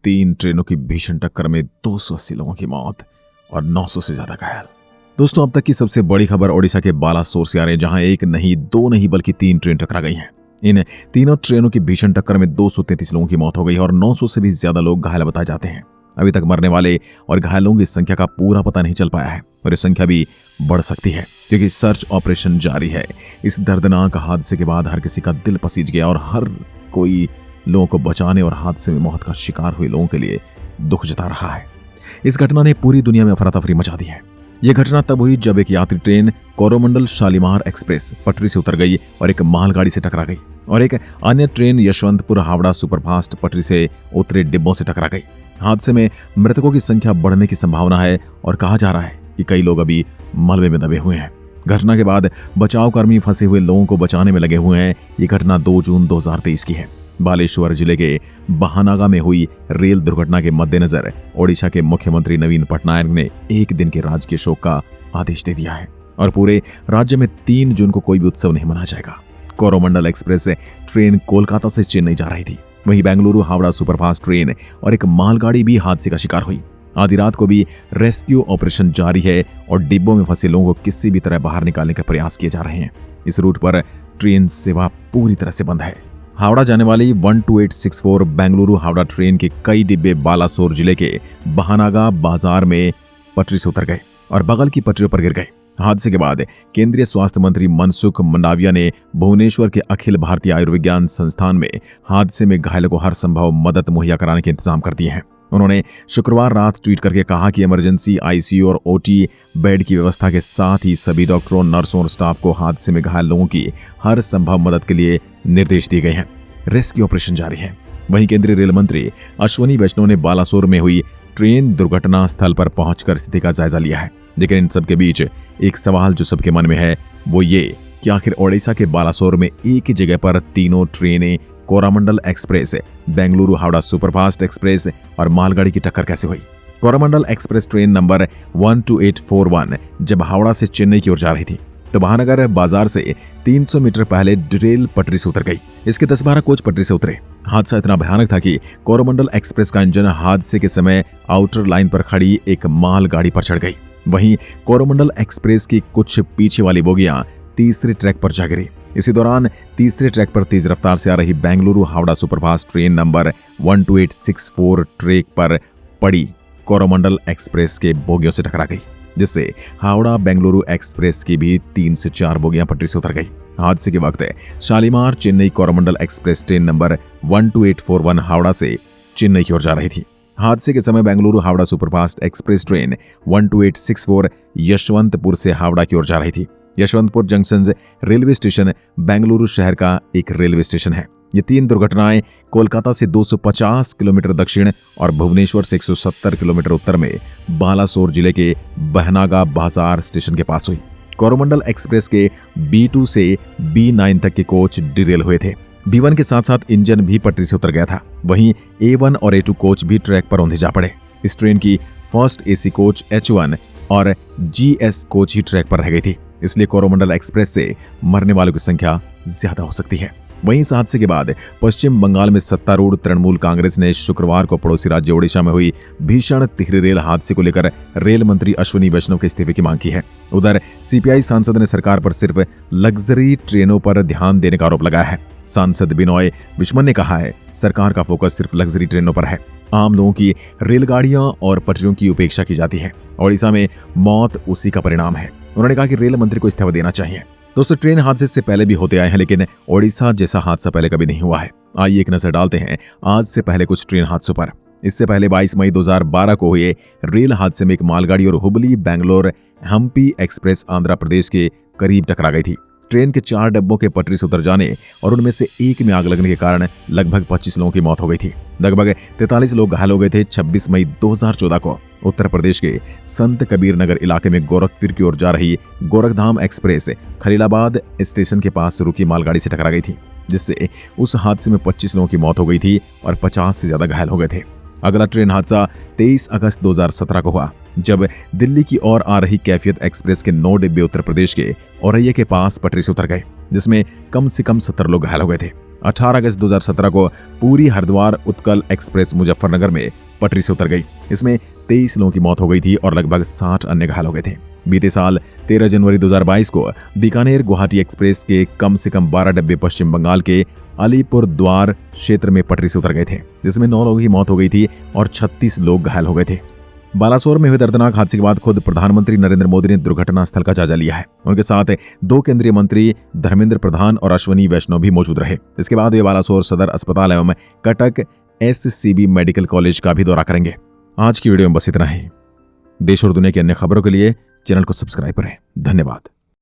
3 ट्रेनों की भीषण टक्कर में 280 लोगों की मौत और 900 से ज्यादा घायल। दोस्तों, अब तक की सबसे बड़ी खबर ओडिशा के बालासोर से आ रही है, जहां एक नहीं, दो नहीं बल्कि 3 ट्रेन टकरा गई हैं। इन तीनों ट्रेनों की भीषण टक्कर में 233 लोगों की मौत हो गई और 900 से भी ज्यादा लोग घायल बताए जाते हैं। अभी तक मरने वाले और घायलों की संख्या का पूरा पता नहीं चल पाया है और ये संख्या भी बढ़ सकती है क्योंकि सर्च ऑपरेशन जारी है। इस दर्दनाक हादसे के बाद हर किसी का दिल पसीज गया और हर कोई लोगों को बचाने और हादसे में मौत का शिकार हुए लोगों के लिए दुख जता रहा है। इस घटना ने पूरी दुनिया में अफरा तफरी मचा दी है। यह घटना तब हुई जब एक यात्री ट्रेन कोरोमंडल शालीमार एक्सप्रेस पटरी से उतर गई और एक मालगाड़ी से टकरा गई और एक अन्य ट्रेन यशवंतपुर हावड़ा सुपरफास्ट पटरी से उतरे डिब्बों से टकरा गई। हादसे में मृतकों की संख्या बढ़ने की संभावना है और कहा जा रहा है कि कई लोग अभी मलबे में दबे हुए हैं। घटना के बाद बचाव कर्मी फंसे हुए लोगों को बचाने में लगे हुए हैं। ये घटना 2 जून 2023 की है। बालेश्वर जिले के बहानागा में हुई रेल दुर्घटना के मद्देनजर ओडिशा के मुख्यमंत्री नवीन पटनायक ने 1 दिन के राजकीय शोक का आदेश दे दिया है और पूरे राज्य में 3 जून को कोई भी उत्सव नहीं मनाया जाएगा। कोरोमंडल एक्सप्रेस ट्रेन कोलकाता से चेन्नई जा रही थी। वहीं बेंगलुरु हावड़ा सुपरफास्ट ट्रेन और एक मालगाड़ी भी हादसे का शिकार हुई। आधी रात को भी रेस्क्यू ऑपरेशन जारी है और डिब्बों में फंसे लोगों को किसी भी तरह बाहर निकालने के प्रयास किए जा रहे हैं। इस रूट पर ट्रेन सेवा पूरी तरह से बंद है। हावड़ा जाने वाली 12864 बेंगलुरु हावड़ा ट्रेन के कई डिब्बे बालासोर जिले के बहानागा बाजार में पटरी से उतर गए और बगल की पटरियों पर गिर गए। हादसे के बाद केंद्रीय स्वास्थ्य मंत्री मनसुख मंडाविया ने भुवनेश्वर के अखिल भारतीय आयुर्विज्ञान संस्थान में हादसे में घायलों को हर संभव मदद मुहैया कराने के इंतजाम कर दिए हैं। उन्होंने शुक्रवार रात ट्वीट करके कहा कि इमरजेंसी आईसीयू और ओटी बेड की व्यवस्था के साथ ही सभी डॉक्टरों, नर्सों और स्टाफ को हादसे में घायल लोगों की हर संभव मदद के लिए निर्देश दिए गए हैं। रेस्क्यू ऑपरेशन जारी है। वहीं केंद्रीय रेल मंत्री अश्वनी वैष्णव ने बालासोर में हुई ट्रेन दुर्घटना स्थल पर पहुंचकर स्थिति का जायजा लिया है। लेकिन इन सबके बीच एक सवाल जो सबके मन में है वो ये कि आखिर ओडिशा के बालासोर में एक ही जगह पर तीनों ट्रेनें Coromandel express, Bengaluru Howrah superfast express और मालगाड़ी की टक्कर कैसे हुई। कोरोमंडल एक्सप्रेस ट्रेन नंबर 12841 जब हावड़ा से चेन्नई की ओर जा रही थी तो बहानगर बाजार से 300 मीटर पहले रेल पटरी से उतर गई। इसके 10-12 कोच पटरी से उतरे। हादसा इतना भयानक था कि कोरोमंडल एक्सप्रेस का इंजन हादसे के समय आउटर लाइन पर खड़ी एक मालगाड़ी पर चढ़ गई। वहीं कोरोमंडल एक्सप्रेस की कुछ पीछे वाली बोगियां तीसरे ट्रैक पर जा गिरी। इसी दौरान तीसरे ट्रैक पर तेज रफ्तार से आ रही Bengaluru Howrah superfast train number 12864 track पर पड़ी कोरोमंडल एक्सप्रेस के बोगियों से टकरा गई, जिससे हावड़ा बेंगलुरु एक्सप्रेस की भी 3 से 4 बोगियां पटरी से उतर गई। हादसे के वक्त Shalimar Chennai Coromandel express train number 12841 Howrah से चेन्नई की ओर जा रही थी। हादसे के समय Bengaluru Howrah superfast express train 12864 Yesvantpur से हावड़ा की ओर जा रही थी। Yesvantpur junction railway station Bengaluru शहर का एक रेलवे स्टेशन है। ये 3 दुर्घटनाएं कोलकाता से 250 किलोमीटर दक्षिण और भुवनेश्वर से 170 किलोमीटर उत्तर में बालासोर जिले के बहनागा बाजार स्टेशन के पास हुई। कोरोमंडल एक्सप्रेस के B2 से B9 तक के कोच डिरेल हुए थे। B1 के साथ साथ इंजन भी पटरी से उतर गया था। वहीं A1 और A2 कोच भी ट्रैक पर औंधे जा पड़े। इस ट्रेन की फर्स्ट AC कोच H1 और GS कोच ही ट्रैक पर रह गई थी, इसलिए कोरोमंडल एक्सप्रेस से मरने वालों की संख्या ज्यादा हो सकती है। वहीं इस हादसे के बाद पश्चिम बंगाल में सत्तारूढ़ तृणमूल कांग्रेस ने शुक्रवार को पड़ोसी राज्य ओडिशा में हुई भीषण तिहरी रेल हादसे को लेकर रेल मंत्री अश्वनी वैष्णव के इस्तीफे की मांग की है। उधर सीपीआई सांसद ने सरकार पर सिर्फ लग्जरी ट्रेनों पर ध्यान देने का आरोप लगाया है। सांसद बिनोय विश्वम ने कहा है, सरकार का फोकस सिर्फ लग्जरी ट्रेनों पर है। आम लोगों की रेलगाड़ियां और पटरियों की उपेक्षा की जाती है। ओडिशा में मौत उसी का परिणाम है। उन्होंने कहा कि रेल मंत्री को इस्तीफा देना चाहिए। दोस्तों, ट्रेन हादसे से पहले भी होते आए हैं, लेकिन ओडिशा जैसा हादसा पहले कभी नहीं हुआ है। आइए एक नजर डालते हैं आज से पहले कुछ ट्रेन हादसों पर। इससे पहले 22 मई 2012 को हुए रेल हादसे में एक मालगाड़ी और हुबली बेंगलोर हम्पी एक्सप्रेस आंध्र प्रदेश के करीब टकरा गई थी। ट्रेन के 4 डब्बों के पटरी से उतर जाने और उनमें से एक में आग लगने के कारण लगभग 25 लोगों की मौत हो गई थी। लगभग 43 लोग घायल हो गए थे। 26 मई 2014 को उत्तर प्रदेश के संत कबीर नगर इलाके में गोरखपुर की ओर जा रही गोरखधाम एक्सप्रेस खलीलाबाद स्टेशन के पास रुकी मालगाड़ी से टकरा गई थी, जिससे उस हादसे में 25 लोगों की मौत हो गई थी और 50 से ज्यादा घायल हो गए थे। अगला ट्रेन हादसा 23 अगस्त 2017 को हुआ, जब दिल्ली की ओर आ रही कैफियत एक्सप्रेस के 9 डिब्बे उत्तर प्रदेश के औरैया के पास पटरी से उतर गए, जिसमें कम से कम 70 लोग घायल हो गए थे। 18 अगस्त 2017 को पूरी हरिद्वार उत्कल एक्सप्रेस मुजफ्फरनगर में पटरी से उतर गई। इसमें 23 लोगों की मौत हो गई थी और लगभग 60 अन्य घायल हो गए थे। बीते साल 13 जनवरी 2022 को बीकानेर गुवाहाटी एक्सप्रेस के कम से कम 12 डब्बे पश्चिम बंगाल के अलीपुर द्वार क्षेत्र में पटरी से उतर गए थे, जिसमें 9 लोगों की मौत हो गई थी और 36 लोग घायल हो गए थे। बालासोर में हुए दर्दनाक हादसे के बाद खुद प्रधानमंत्री नरेंद्र मोदी ने दुर्घटना स्थल का जायजा लिया है। उनके साथ 2 केंद्रीय मंत्री धर्मेंद्र प्रधान और अश्वनी वैष्णव भी मौजूद रहे। इसके बाद वे बालासोर सदर अस्पताल एवं कटक SCB मेडिकल कॉलेज का भी दौरा करेंगे। आज की वीडियो में बस इतना ही। देश और दुनिया की अन्य खबरों के लिए चैनल को सब्सक्राइब करें। धन्यवाद।